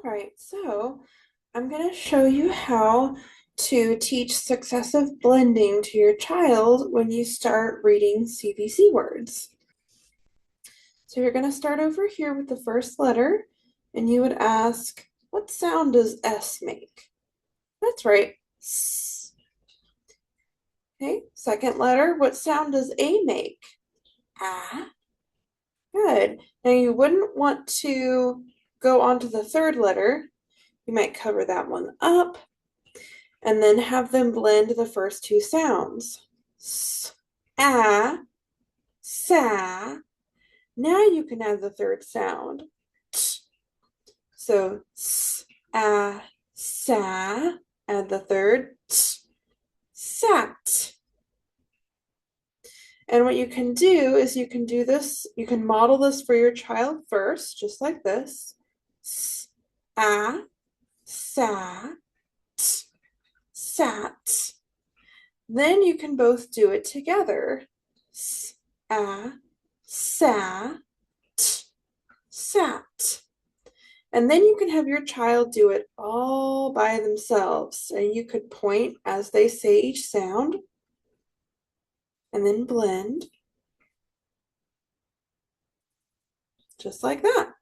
right, so I'm going to show you how to teach successive blending to your child when you start reading CVC words. So you're going to start over here with the first letter, and you would ask, what sound does S make? That's right, S. Okay, second letter, what sound does A make? Ah. Good. Now you wouldn't want to go on to the third letter. You might cover that one up and then have them blend the first two sounds. S, a, sa. Now you can add the third sound. T. So s, a, sa. Add the third. T, sat. And what you can do is you can do this, you can model this for your child first, just like this. S, a, sa, t, sat. Then you can both do it together. S, a, sa, t, sat. And then you can have your child do it all by themselves. And you could point as they say each sound and then blend just like that.